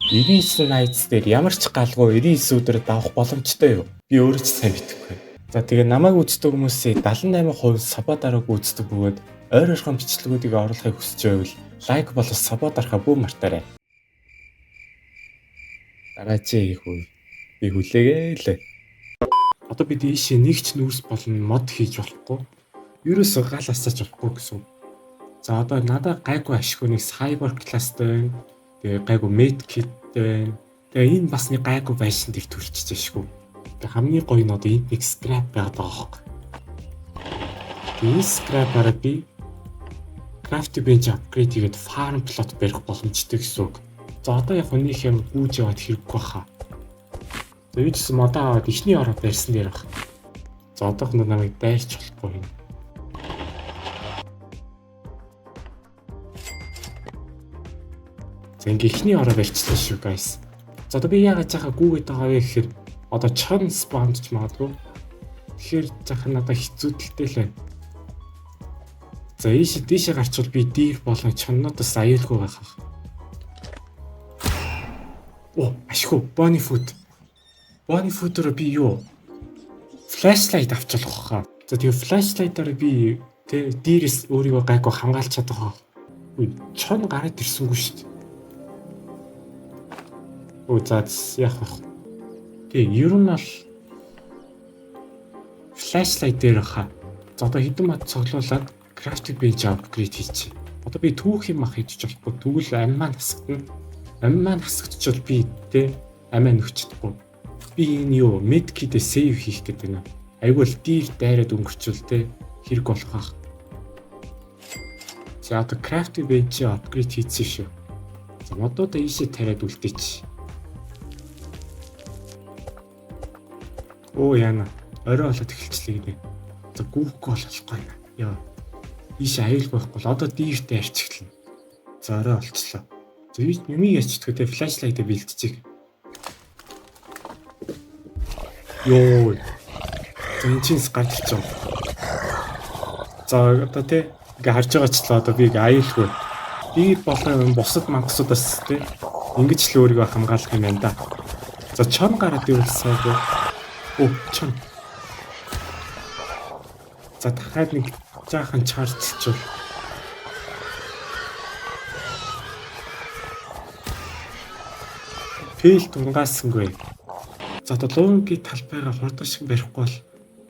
99 Nights дээр ямар ч галгүй 99 өдөр давах боломжтой юу? Би өөрөө ч сайн мэдэхгүй. За тэгээ намайг үздэг хүмүүсийн 78% сабо дарааг үздэг бөгөөд ойр орхон бичлэгүүдийг оруулахыг хүсэж байвал лайк болон сабо дарахаа бүү мартаарай. Дараагийн их үе. Би хүлээгээл. Одоо бид ийшээ нэг ч нүүрс болон мод хийж болохгүй. Ерөөсөө гал асааж болохгүй гэсэн. За одоо надад гайгүй ашиггүй нэг cyber class-тай байна. Тэгээ гайгүй medkit байна. Тэгээ энэ бас нэг гайгүй байшин дээр төрчихэж ашиггүй. Тэгээ хамгийн гоё нь одоо энд нэг scrap байгаад байгаа хөөхгүй. Тэгээ scrap-аараа би craft bench upgrade хийгээд farm plot барих боломжтой гэсэн үг. За одоо яг нэг юм гүйж яваад хэрэггүй хаа. За юу ч гэсэн модоо аваад ихний ороо барьсан дээр баг. За одоохондоо намайг дайрч болохгүй юм. За ингээ ихний ороо барьчихлаа шүү guys. За одоо би яагаад жахаа гүүгээд байгаа вэ гэхээр одоо чон спамч магадгүй. Тэгэхээр жахаа надад хэцүүдэлтэй л байна. За ийшээ гарчвал би див болон чоннуудаас аюулгүй байх. Оо, ашгүй, Bonnie Food. Bonnie Food-оор би юу? Flashlight авчлах хаа. За тэгээ flashlight-аар би дээрээс өөрийгөө гайгүй хамгаалж чадах хаа. Үй, чон гараад ирсэнгүй шүү дээ. Оо, за яах вэ? Тэгээ, ер нь бол flashlight дээр хаа. За одоо хэдэн мод цоглуулад crafting bench upgrade хийчих. Одоо би түүх юм ах хийж болохгүй. Тэгвэл ам маань хасагдана. Ам маань хасагдчихвол би амиа нөхчихдэггүй. Би энэ юу medkit-ээ save хийх гэдэг нь. Айгуул дийг дайраад өнгөрчүүл хэрэг болох ах. За одоо crafting bench upgrade хийсэн шүү. За модуудаа ийшээ тариад үлдээч. Оо яана. Орой болоод эхэлчихлээ гинэ. За гүүхгүй болохгүй юм. Яа. Ийшээ аюул байхгүй бол одоо дийртэй арчихлаа. За орой болчихлоо. За юмыг ячдгөө флашлайтаа бэлтчихье. Йоо. За энэ чинь гарч ирж байгаа. За одоо ингээ харж байгаачлаа одоо би аюулгүй. Би болон бусад мангасуудаас ингэж л өөрийгөө хамгаалах юм байна да. За чон гараад ирүүлсэн. Оо чон. За дахиад нэг жаахан чаржчихвол. Фейл тунгаасангүй. За одоо лоонгийн талбайгаа хурдан шиг барихгүй бол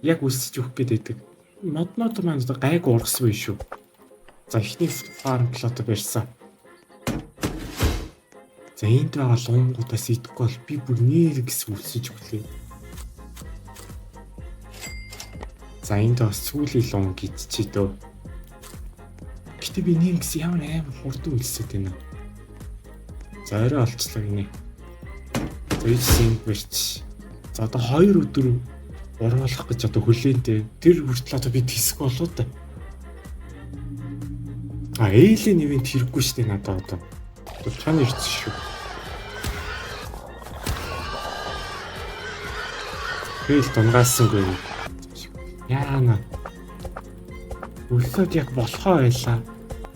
яг үсэж өгөх гэдэг. Моднод маань гайг ургасан байх шүү. За ихний farm plot барьсан. За энд байгаа лоонгуудаас идэхгүй бол би бүр нэр гэсэн үсэж өглөө. За энд бас сүүлийн лонг идчихээ дөө. Гэтэ би нэр гэсэн ямар амар хурдан үлсээд байна. За орой олчлаа гинэ. За ийшээ барьч. За одоо 2 өдөр оруулах гэж одоо хүлээнтэй. Тэр хүртэл одоо би тэсэх болоо да. Эйлийн ивент хэрэггүй шүү дээ надад одоо. Чан ирсэн шүү. Фейл тунгаасангүй. Яана. Үлсэд яг болохоо байлаа.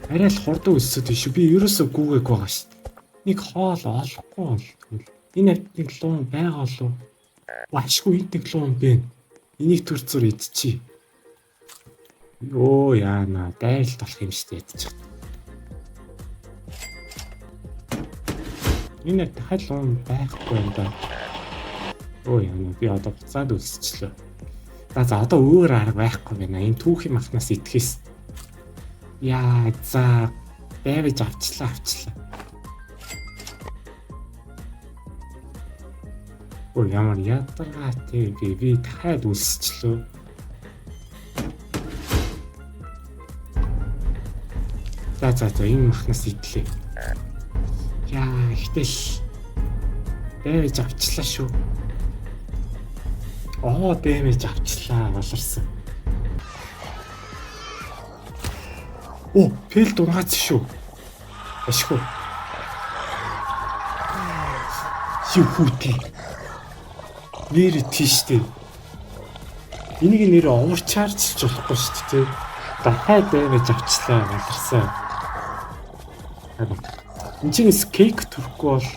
Арай л хурдан үлсэд биш. Би ерөөсөө гүүгээг байгаа шүү дээ. Нэг хоол олохгүй бол тэгвэл энэ нэг луун байгаа лу. Башгүй нэг луун бэ. Энийг төрцөр идчихье. Йоо яана, дайралт болох юм шүү дээ идчих. Энэ дахиад луун байхгүй юм да. Оо яана, би одоо буцаад үлсчихлээ. За одоо өөр арга байхгүй байна. Энэ түүхийн махнаас итгэхээс. Яа, за бэвэж авчлаа. Оо ямар ядаргаатай би дахиад үлсчихлөө. За энэ махнаас идлээ. Яа, ихтэл бэвэж авчлаа шүү. Оо дэмэж авчлаа болорсон. Оо фейл дургаац шүү. Ашгүй. Юхути. Нэр тийштэй. Энийг нэр overcharge болохгүй шүү дээ. Дахиад дэмэж авчлаа болорсон. Энэ чинь скейк төрөхгүй бол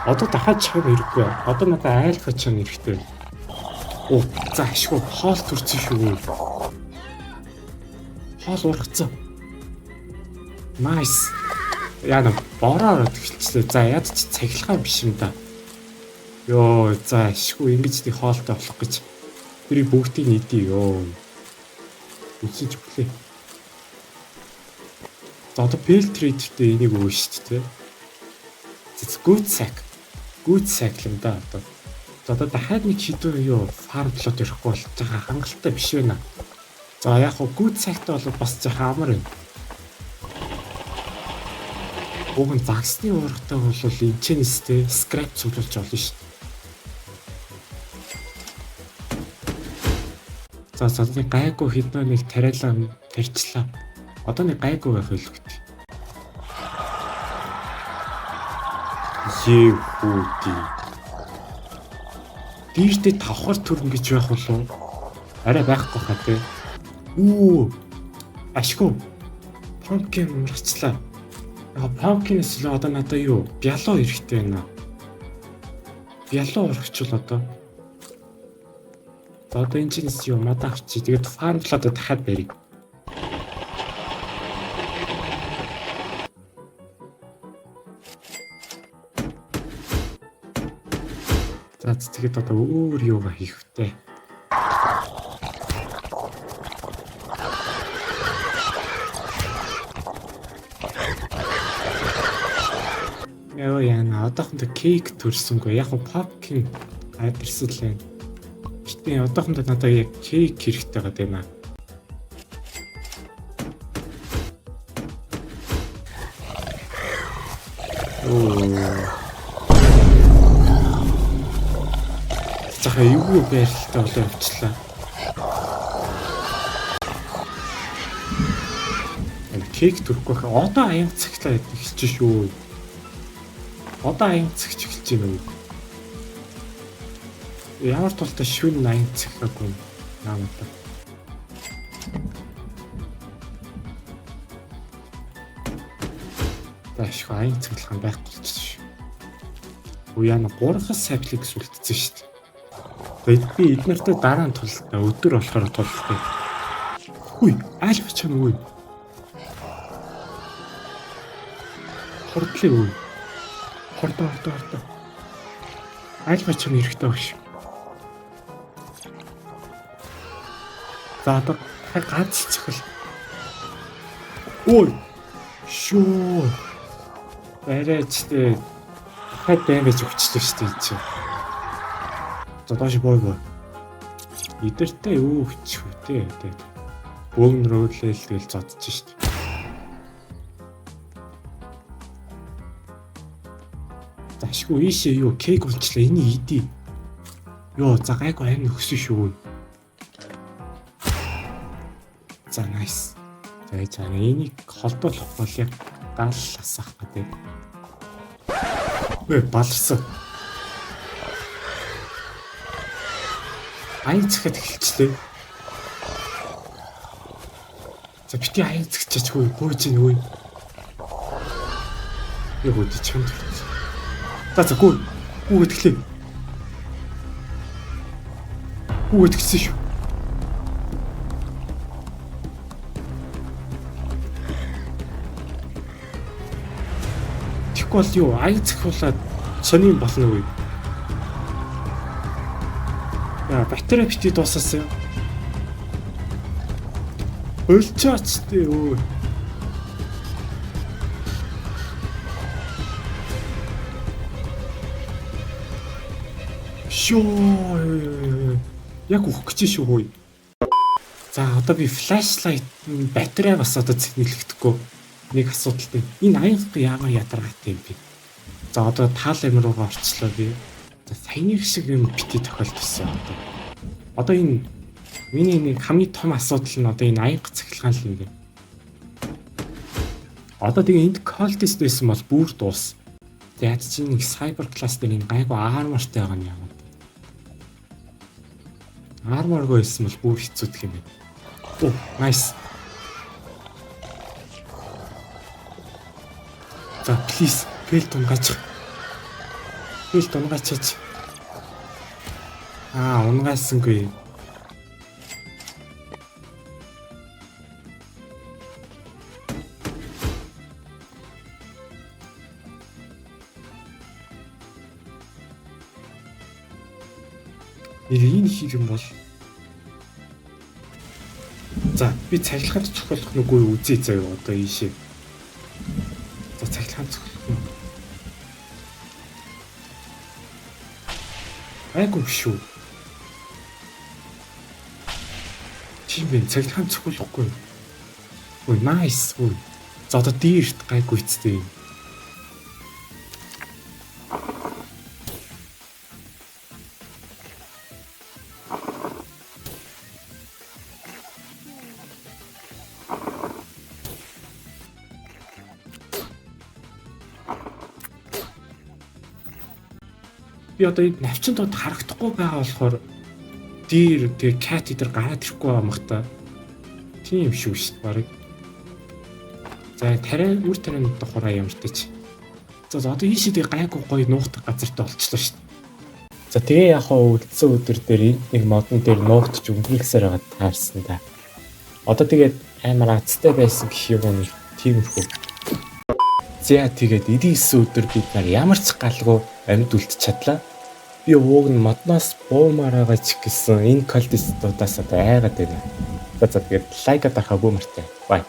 Одоо дахиад чам ирэхгүй. Одоо надад айлхаа чам ирэхтэй. Оо, за ашгүй хоол төрсөн шүү. Хоол ургацсан. Nice. Яна бороо ороод эхэлчихлээ. За яд ч цахилгаан биш юм да. Йоо, за ашгүй ингэж нэг хоолтой болох гэж. Тэрийг бүгдийг нийдээ ёо. Үсэж өглөө. За одоо Pale Trader-тэй энийг өгнө шүү дээ. Good sack. Good sack юм да одоо. За одоо дахиад нэг хідүү юу фарм плот ирэхгүй болж байгаа хангалттай биш байна. За яг хөө good sack-тай бол бас жоохон амар байна. Уг нь загсны уургатай бол энчэнэстэй scrap цуглуулж болно шүү. За нэг гайгүй хіднөө нэг тариалаа тарьчлаа. Одоо нэг гайгүй байх хэлэхтэй. Ебүти. Дээрдээ давхар төрн гэж байх болов. Арай байхгүй хаа те. Үу. Ашгүй. Pumpkin ургачлаа. Pumpkin-с л одоо надаа юу? Бялуу эрэхтэй байна. Бялуу ургачвал одоо. За одоо энэ чинээс юу мадаа авчи. Тэгээд farm plot дахиад барья. За тэгээд одоо өөр юугаа хийх втэ. Яа яна одоохондоо кейк төрсөнгүй. Яг нь pumpkin айдэрсэн л байна. Гэтэ одоохондоо надад яг кейк хэрэгтэй байгаа юм аа. За юу байралтай болоо явчлаа. Кейк төрөхгүй хаа одоо аян цагтлаа эхэлж шүү. Одоо аян цагч эхэлж байна уу? Ямар тултай шүн 80 цагаагүй наамтай. Тааш аян цаглах байхгүй болчихсон шүү. Уяна 3-аас сапликс үлдсэн шүү дээ. Тэгээд би эднэртэй дараа нь тултай өдөр болохоор тултай. Хүй, айл бачаа нүггүй. Хордлоо үү? Хордоо. Айл бачаа нэрэхтэй багш. За одоо ганц цохол. Ой. Шоо. Барайчтэй. Хад дэмэж өгчлөө шүү дээ чи. За доош бой. Идэртэй юу хийчих вэ те. Бөөгн рүүлээл тэгэл зодчих шүү дээ. Ашгүй ийшээ юу кейк унчлаа энийг идий. Йоо за гайгүй амин өгсөн шүү. За nice. За энийг холдуулах бол яг даалласах гэдэг. Баларсан. Аян цагт эхэлчлээ. За бити аян цагчаач хөө гүйж ийн үе. Яг үдэ чамд. За гүү гэдгэлээ. Гүү гэдгсэн шүү. Тэгвэл юу аян цагуулаад сони болно уу? Батарей бити дууссан юм. Ölçaaç дээ өө. Шоо. Яг өгөх гэж шүү. За одоо би flashlight батарей бас одоо цэгнэлэхдэггүй нэг асуудалтай. Энэ аянгын яамаа ядаргаатай юм бэ? За одоо таал амир руугаа орчлоо би. За саяны шиг юм бити тохиолдсон одоо. Одоо энэ миний нэг хамгийн том асуудал нь одоо энэ аянга цахилгаан л юм. Одоо тэгээ энд cultist байсан бол бүр дуус. Тэгээд чи нэг cyber class дээр энэ гайгүй armorтай байгаа юм яа. Armorгүй байсан бол бүр хэцүүдх юм байна. Оо, nice. За please, бэлт унгааж. Хэл дунгайчаач. Унгайсангүй. Энэ хэр юм бол. За би цахилгаан цохиулах нүггүй үзье заяа одоо ийшээ. За цахилгаан цохиулах. Айгу шүү. Тийм бэ цахилгаан цохиулахгүй. Ой nice. За одоо дээрт гайгүй эцтэй. Би одоо энэ навчин дод харагдахгүй байгаа болохоор дээр тэгээ кат идэр гараад ирэхгүй байгаа махта. Тийм шүү шүү барыг. За тариа үр тарианы дохороо ямартай. За одоо ийшээ тэгээ гайгүй гоё нуугдах газартай болчихлоо шүү. За тэгээ яг хаа үлдсэн өдөр дээр нэг модон дээр нуугдч өнгөрүүлсээр байгаа таарсан да. Одоо тэгээд амар азтай байсан гэх юм уу тиймэрхүү. За тэгээд 99 өдөр бид нар ямар ч галгүй амьд үлдчих чадлаа. Би ууг нь модноос буумаар байгаа ч гэсэн энэ колдистуудаас одоо айгаад байна. За тэгээд лайк дарахаа бүү мартай. Бай.